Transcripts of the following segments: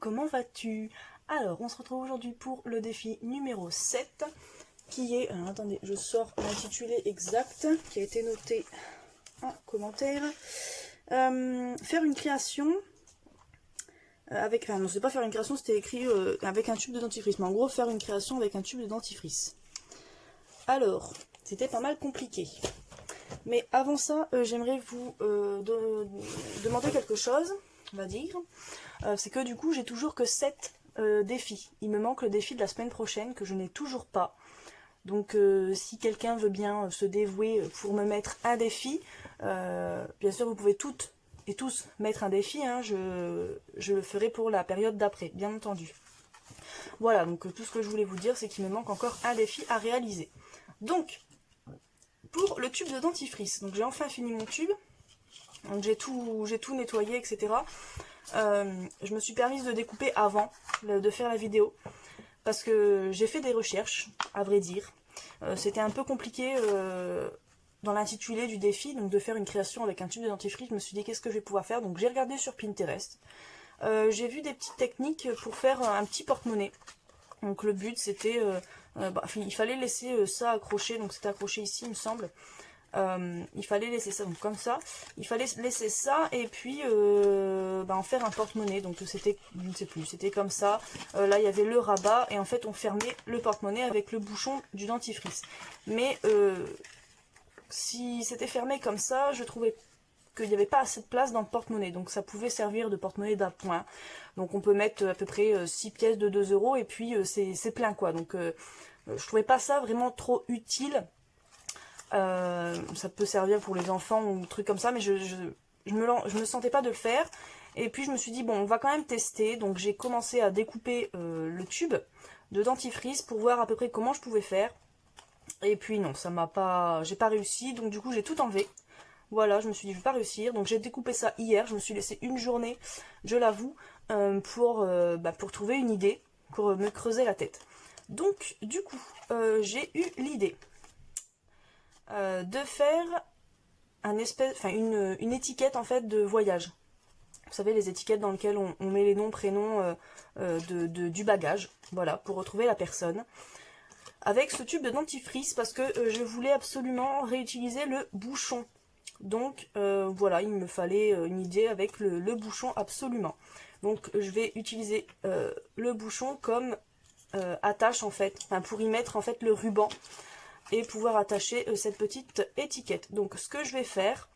comment vas-tu? Alors, on se retrouve aujourd'hui pour le défi numéro 7, qui est, alors, attendez, je sors l'intitulé exact, qui a été noté en commentaire. Faire une création avec, non, c'est pas faire une création, c'était écrit avec un tube de dentifrice, mais en gros, faire une création avec un tube de dentifrice. Alors, c'était pas mal compliqué. Mais avant ça, j'aimerais vous demander quelque chose, on va dire. C'est que du coup, j'ai toujours que 7 défis. Il me manque le défi de la semaine prochaine, que je n'ai toujours pas. Donc, si quelqu'un veut bien se dévouer pour me mettre un défi, bien sûr, vous pouvez toutes et tous mettre un défi. Hein, je le ferai pour la période d'après, bien entendu. Voilà, donc tout ce que je voulais vous dire, c'est qu'il me manque encore un défi à réaliser. Donc, pour le tube de dentifrice, donc j'ai enfin fini mon tube, donc j'ai tout nettoyé, etc. Je me suis permise de découper avant de faire la vidéo, parce que j'ai fait des recherches, à vrai dire. C'était un peu compliqué dans l'intitulé du défi, donc de faire une création avec un tube de dentifrice. Je me suis dit qu'est-ce que je vais pouvoir faire, donc j'ai regardé sur Pinterest. J'ai vu des petites techniques pour faire un petit porte-monnaie. Donc le but c'était, il fallait laisser ça accroché, donc c'était accroché ici il me semble. Il fallait laisser ça donc comme ça, il fallait laisser ça et puis en faire un porte-monnaie. Donc c'était, je ne sais plus, c'était comme ça. Là il y avait le rabat et en fait on fermait le porte-monnaie avec le bouchon du dentifrice. Mais si c'était fermé comme ça, je trouvais qu'il n'y avait pas assez de place dans le porte-monnaie, donc ça pouvait servir de porte-monnaie d'appoint. Donc on peut mettre à peu près 6 pièces de 2 € et puis c'est plein quoi. Donc je trouvais pas ça vraiment trop utile. Ça peut servir pour les enfants ou trucs comme ça, mais je me sentais pas de le faire. Et puis je me suis dit bon, on va quand même tester. Donc j'ai commencé à découper le tube de dentifrice pour voir à peu près comment je pouvais faire. Et puis non, j'ai pas réussi. Donc du coup j'ai tout enlevé. Voilà, je me suis dit je vais pas réussir. Donc j'ai découpé ça hier. Je me suis laissé une journée, je l'avoue, pour trouver une idée, pour me creuser la tête. Donc du coup, j'ai eu l'idée de faire une étiquette en fait de voyage. Vous savez, les étiquettes dans lesquelles on met les noms, prénoms du bagage, voilà, pour retrouver la personne. Avec ce tube de dentifrice, parce que je voulais absolument réutiliser le bouchon. Donc voilà, il me fallait une idée avec le bouchon absolument. Donc je vais utiliser le bouchon comme attache en fait, pour y mettre en fait le ruban et pouvoir attacher cette petite étiquette. Donc ce que je vais faire,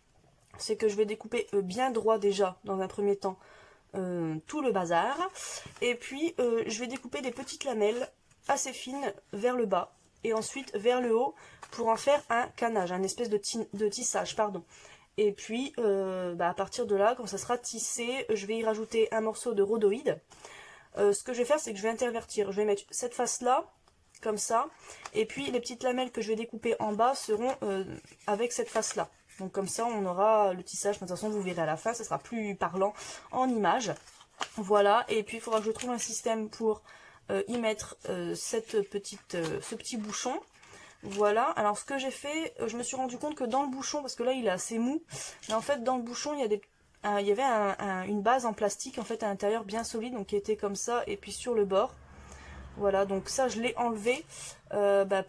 c'est que je vais découper bien droit déjà dans un premier temps tout le bazar, et puis je vais découper des petites lamelles assez fines vers le bas et ensuite vers le haut pour en faire un canage, un espèce de tissage, pardon. Et puis à partir de là, quand ça sera tissé, je vais y rajouter un morceau de rhodoïde. Ce que je vais faire, c'est que je vais intervertir, je vais mettre cette face là comme ça, et puis les petites lamelles que je vais découper en bas seront avec cette face là. Donc comme ça on aura le tissage, de toute façon vous verrez à la fin, ça sera plus parlant en image. Voilà, et puis il faudra que je trouve un système pour y mettre ce petit bouchon. Voilà, alors ce que j'ai fait, je me suis rendu compte que dans le bouchon, parce que là il est assez mou, mais en fait dans le bouchon il y avait une base en plastique en fait à l'intérieur bien solide, donc qui était comme ça, et puis sur le bord. Voilà, donc ça je l'ai enlevé parce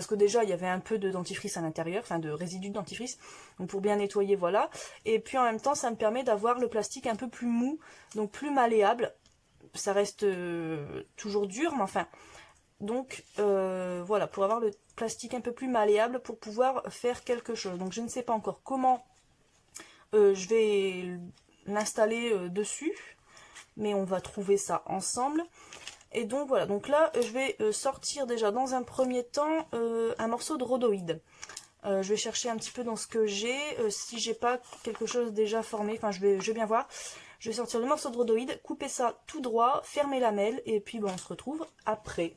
que déjà il y avait un peu de dentifrice à l'intérieur, enfin de résidus de dentifrice, donc pour bien nettoyer, voilà. Et puis en même temps ça me permet d'avoir le plastique un peu plus mou, donc plus malléable. Ça reste toujours dur, mais enfin. Donc voilà, pour avoir le plastique un peu plus malléable pour pouvoir faire quelque chose. Donc je ne sais pas encore comment je vais l'installer dessus, mais on va trouver ça ensemble. Et donc voilà, donc là je vais sortir déjà dans un premier temps un morceau de rhodoïde. Je vais chercher un petit peu dans ce que j'ai, si j'ai pas quelque chose déjà formé, enfin je vais bien voir. Je vais sortir le morceau de rhodoïde, couper ça tout droit, fermer la lamelle, et puis on se retrouve après.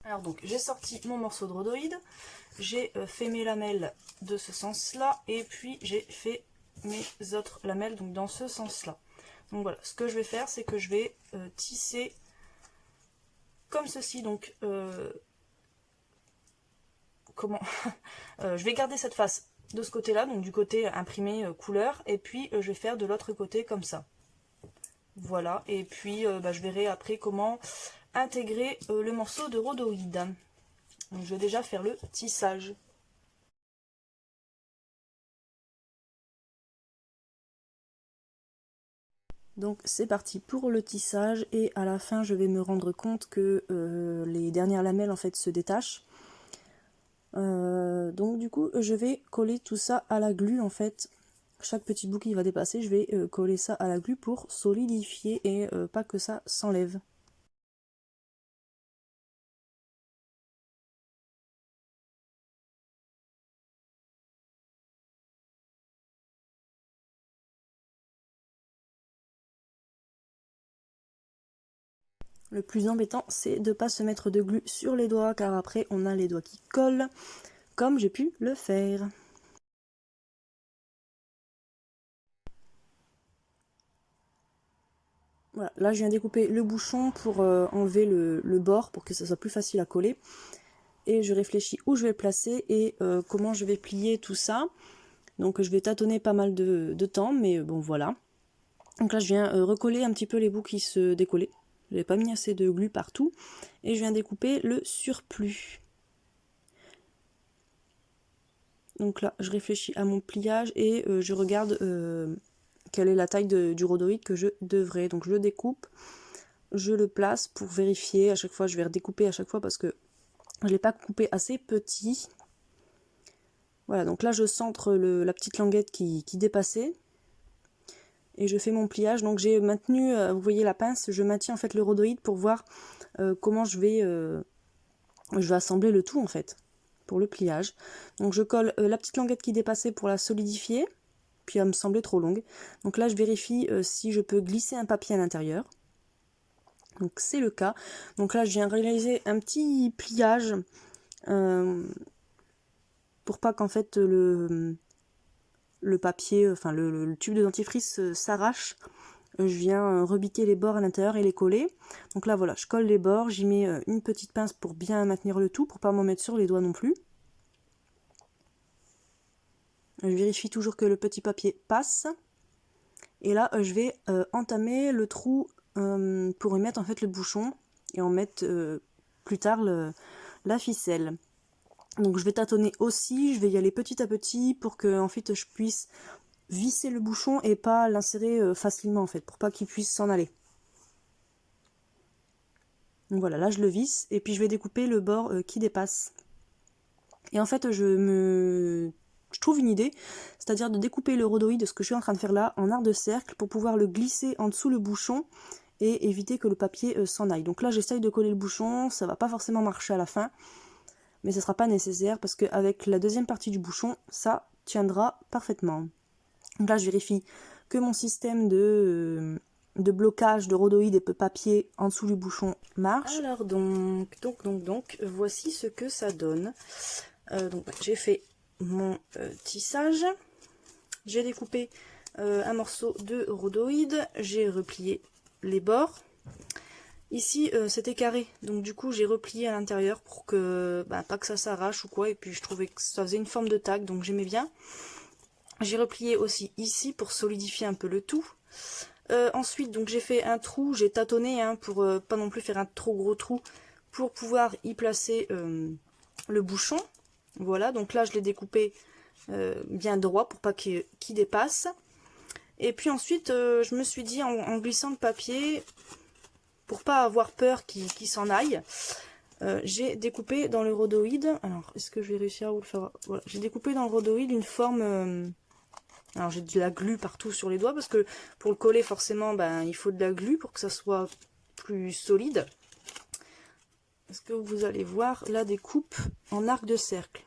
Alors donc j'ai sorti mon morceau de rhodoïde, j'ai fait mes lamelles de ce sens là, et puis j'ai fait mes autres lamelles donc dans ce sens là. Donc voilà, ce que je vais faire, c'est que je vais tisser comme ceci. Donc comment je vais garder cette face de ce côté là, donc du côté imprimé couleur, et puis je vais faire de l'autre côté comme ça. Voilà, et puis je verrai après comment intégrer le morceau de rhodoïde. Donc je vais déjà faire le tissage. Donc c'est parti pour le tissage, et à la fin je vais me rendre compte que les dernières lamelles en fait se détachent. Donc du coup je vais coller tout ça à la glu en fait. Chaque petit bout qui va dépasser, je vais coller ça à la glu pour solidifier et pas que ça s'enlève. Le plus embêtant, c'est de ne pas se mettre de glu sur les doigts, car après on a les doigts qui collent, comme j'ai pu le faire. Voilà, là je viens découper le bouchon pour enlever le bord, pour que ça soit plus facile à coller. Et je réfléchis où je vais le placer et comment je vais plier tout ça. Donc je vais tâtonner pas mal de temps, mais bon voilà. Donc là je viens recoller un petit peu les bouts qui se décollaient. Je n'ai pas mis assez de glu partout. Et je viens découper le surplus. Donc là je réfléchis à mon pliage et je regarde quelle est la taille du rhodoïde que je devrais. Donc je le découpe, je le place pour vérifier. À chaque fois je vais redécouper à chaque fois parce que je ne l'ai pas coupé assez petit. Voilà, donc là je centre la petite languette qui dépassait. Et je fais mon pliage. Donc j'ai maintenu, vous voyez la pince, je maintiens en fait le rhodoïde pour voir comment je vais assembler le tout en fait, pour le pliage. Donc je colle la petite languette qui dépassait pour la solidifier, puis elle me semblait trop longue. Donc là je vérifie si je peux glisser un papier à l'intérieur. Donc c'est le cas. Donc là je viens réaliser un petit pliage pour pas qu'en fait le papier, enfin le tube de dentifrice s'arrache. Je viens rebiquer les bords à l'intérieur et les coller. Donc là voilà, je colle les bords, j'y mets une petite pince pour bien maintenir le tout, pour pas m'en mettre sur les doigts non plus. Je vérifie toujours que le petit papier passe. Et là je vais entamer le trou pour y mettre en fait le bouchon et en mettre plus tard la ficelle. Donc je vais tâtonner aussi, je vais y aller petit à petit pour que en fait je puisse visser le bouchon et pas l'insérer facilement en fait, pour pas qu'il puisse s'en aller. Donc voilà, là je le visse et puis je vais découper le bord qui dépasse. Et en fait je trouve une idée, c'est-à-dire de découper le rhodoïde, ce que je suis en train de faire là, en arc de cercle pour pouvoir le glisser en dessous le bouchon et éviter que le papier s'en aille. Donc là j'essaye de coller le bouchon, ça va pas forcément marcher à la fin, mais ce sera pas nécessaire parce qu'avec la deuxième partie du bouchon, ça tiendra parfaitement. Donc là je vérifie que mon système de blocage de rhodoïde et de papier en dessous du bouchon marche. Alors donc, voici ce que ça donne. Donc j'ai fait mon tissage, j'ai découpé un morceau de rhodoïde, j'ai replié les bords. Ici c'était carré, donc du coup j'ai replié à l'intérieur pour que pas que ça s'arrache ou quoi, et puis je trouvais que ça faisait une forme de tag, donc j'aimais bien. J'ai replié aussi ici pour solidifier un peu le tout. Ensuite donc j'ai fait un trou, j'ai tâtonné pour pas non plus faire un trop gros trou, pour pouvoir y placer le bouchon. Voilà, donc là je l'ai découpé bien droit pour pas qu'il dépasse. Et puis ensuite je me suis dit en glissant le papier, pour pas avoir peur qu'il s'en aille, j'ai découpé dans le rhodoïde. Alors est-ce que je vais réussir à vous le faire? Voilà, j'ai découpé dans le rhodoïde une forme... alors j'ai de la glu partout sur les doigts parce que pour le coller forcément il faut de la glu pour que ça soit plus solide. Est-ce que vous allez voir la découpe en arc de cercle?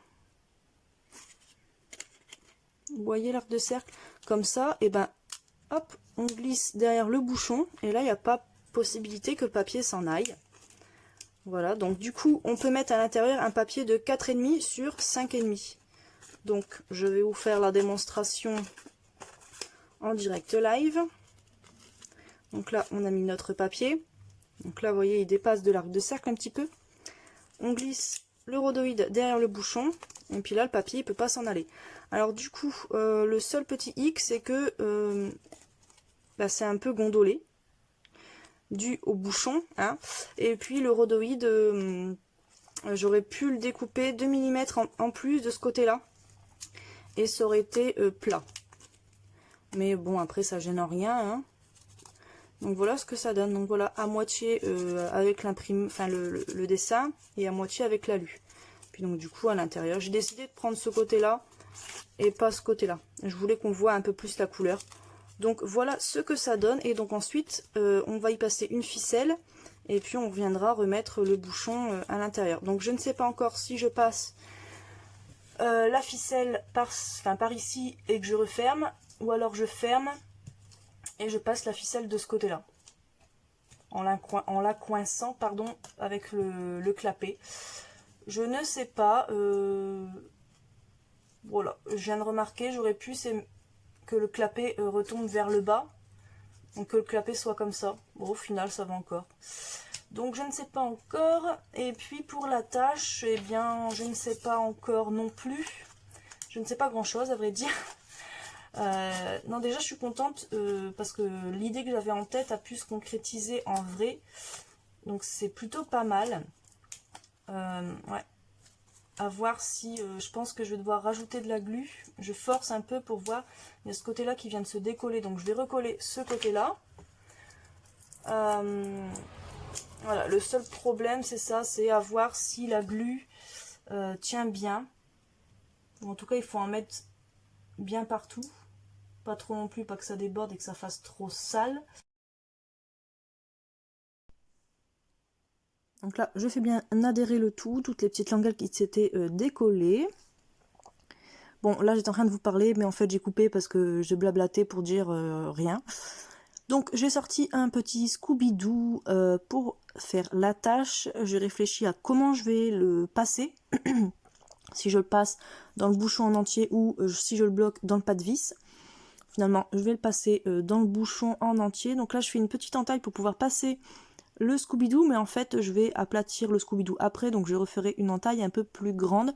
Vous voyez l'arc de cercle comme ça, et hop, on glisse derrière le bouchon et là il n'y a pas possibilité que le papier s'en aille. Voilà, donc du coup on peut mettre à l'intérieur un papier de 4,5 sur 5,5. Donc je vais vous faire la démonstration en direct live. Donc là, on a mis notre papier. Donc là, vous voyez, il dépasse de l'arc de cercle un petit peu. On glisse le rhodoïde derrière le bouchon. Et puis là, le papier, il peut pas s'en aller. Alors du coup, le seul petit hic, c'est que c'est un peu gondolé. Dû au bouchon. Hein. Et puis le rhodoïde, j'aurais pu le découper 2 mm en plus de ce côté-là. Et ça aurait été plat. Mais bon, après, ça gêne en rien. Hein. Donc voilà ce que ça donne. Donc voilà, à moitié avec l'imprime, enfin le dessin, et à moitié avec l'alu. Puis donc du coup à l'intérieur, j'ai décidé de prendre ce côté-là et pas ce côté-là. Je voulais qu'on voit un peu plus la couleur. Donc voilà ce que ça donne. Et donc ensuite, on va y passer une ficelle. Et puis on reviendra remettre le bouchon à l'intérieur. Donc je ne sais pas encore si je passe la ficelle par ici et que je referme. Ou alors je ferme et je passe la ficelle de ce côté-là. En la coinçant, pardon, avec le clapet. Je ne sais pas. Voilà, je viens de remarquer, j'aurais pu que le clapet retombe vers le bas. Donc que le clapet soit comme ça. Bon, au final, ça va encore. Donc je ne sais pas encore. Et puis pour la tâche, eh bien, je ne sais pas encore non plus. Je ne sais pas grand-chose, à vrai dire. Non, déjà, je suis contente parce que l'idée que j'avais en tête a pu se concrétiser en vrai. Donc c'est plutôt pas mal. Ouais. À voir si je pense que je vais devoir rajouter de la glu. Je force un peu pour voir. Il y a ce côté là qui vient de se décoller, donc je vais recoller ce côté là. Voilà, le seul problème c'est ça, c'est à voir si la glu tient bien. En tout cas, il faut en mettre bien partout, pas trop non plus, pas que ça déborde et que ça fasse trop sale. Donc là, je fais bien adhérer le tout, toutes les petites languettes qui s'étaient décollées. Bon, là j'étais en train de vous parler, mais en fait j'ai coupé parce que je blablatais pour dire rien. Donc j'ai sorti un petit Scooby-Doo pour faire la tâche. J'ai réfléchi à comment je vais le passer. Si je le passe dans le bouchon en entier ou si je le bloque dans le pas de vis. Finalement, je vais le passer dans le bouchon en entier. Donc là, je fais une petite entaille pour pouvoir passer le Scooby-Doo. Mais en fait, je vais aplatir le Scooby-Doo après. Donc je referai une entaille un peu plus grande.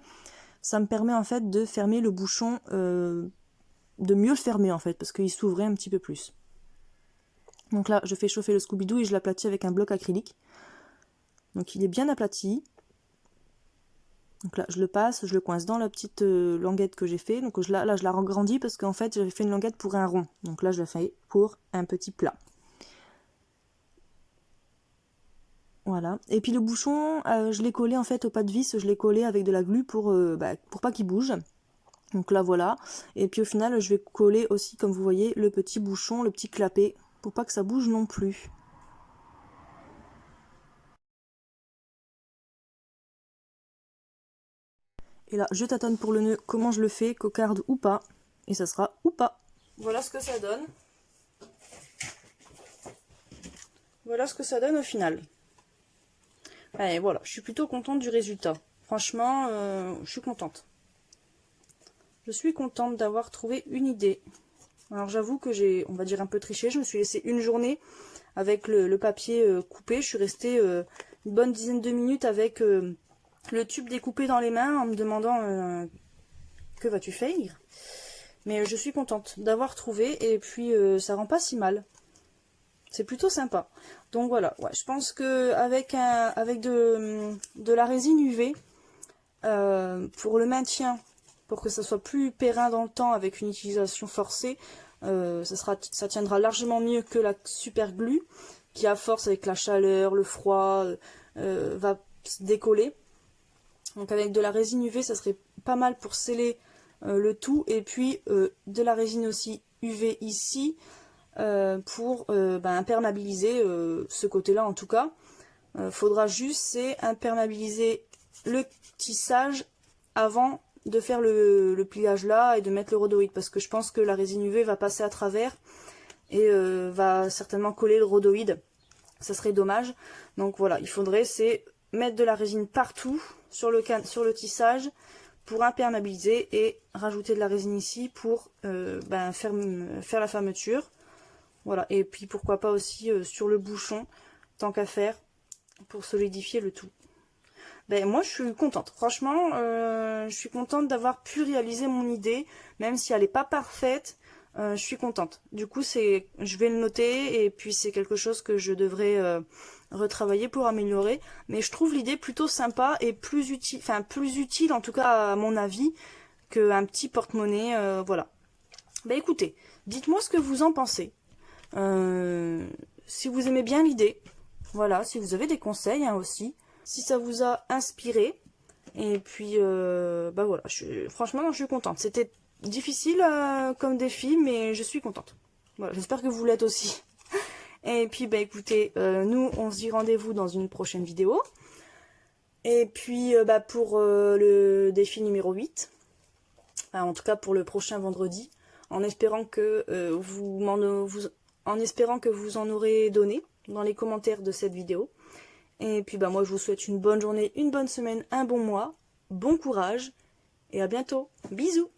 Ça me permet en fait de fermer le bouchon, de mieux le fermer en fait, parce qu'il s'ouvrait un petit peu plus. Donc là, je fais chauffer le Scooby-Doo et je l'aplatis avec un bloc acrylique. Donc il est bien aplati. Donc là, je le passe, je le coince dans la petite languette que j'ai fait. Donc là, je la agrandis parce qu'en fait, j'avais fait une languette pour un rond. Donc là, je la fais pour un petit plat. Voilà. Et puis le bouchon, je l'ai collé en fait au pas de vis, je l'ai collé avec de la glu pour pas qu'il bouge. Donc là, voilà. Et puis au final, je vais coller aussi, comme vous voyez, le petit bouchon, le petit clapet, pour pas que ça bouge non plus. Et là, je tâtonne pour le nœud, comment je le fais, cocarde ou pas. Et ça sera ou pas. Voilà ce que ça donne. Voilà ce que ça donne au final. Allez, voilà, je suis plutôt contente du résultat. Franchement, je suis contente. Je suis contente d'avoir trouvé une idée. Alors j'avoue que j'ai, on va dire, un peu triché. Je me suis laissé une journée avec le papier coupé. Je suis restée une bonne dizaine de minutes avec le tube découpé dans les mains en me demandant que vas-tu faire. Mais je suis contente d'avoir trouvé et puis ça rend pas si mal. C'est plutôt sympa. Donc voilà, ouais, je pense que avec de la résine UV, pour le maintien, pour que ça soit plus périn dans le temps avec une utilisation forcée, ça tiendra largement mieux que la super glue qui à force avec la chaleur, le froid, va se décoller. Donc avec de la résine UV, ça serait pas mal pour sceller le tout. Et puis de la résine aussi UV ici pour imperméabiliser ce côté-là en tout cas. Faudra juste c'est imperméabiliser le tissage avant de faire le pliage là et de mettre le rhodoïde parce que je pense que la résine UV va passer à travers et va certainement coller le rhodoïde. Ça serait dommage. Donc voilà, il faudrait c'est mettre de la résine partout sur le tissage pour imperméabiliser et rajouter de la résine ici pour faire la fermeture. Voilà, et puis pourquoi pas aussi sur le bouchon, tant qu'à faire, pour solidifier le tout. Ben, moi je suis contente, franchement, je suis contente d'avoir pu réaliser mon idée, même si elle n'est pas parfaite, je suis contente. Du coup, je vais le noter, et puis c'est quelque chose que je devrais retravailler pour améliorer. Mais je trouve l'idée plutôt sympa et plus utile en tout cas à mon avis, qu'un petit porte-monnaie, voilà. Ben écoutez, dites-moi ce que vous en pensez. Si vous aimez bien l'idée, voilà, si vous avez des conseils hein, aussi, si ça vous a inspiré, et puis bah voilà, franchement je suis contente. C'était difficile comme défi, mais je suis contente. Voilà, j'espère que vous l'êtes aussi. Et puis bah écoutez, nous on se dit rendez-vous dans une prochaine vidéo. Et puis bah pour le défi numéro 8, enfin, en tout cas pour le prochain vendredi, en espérant que en espérant que vous en aurez donné dans les commentaires de cette vidéo. Et puis bah moi je vous souhaite une bonne journée, une bonne semaine, un bon mois, bon courage et à bientôt. Bisous.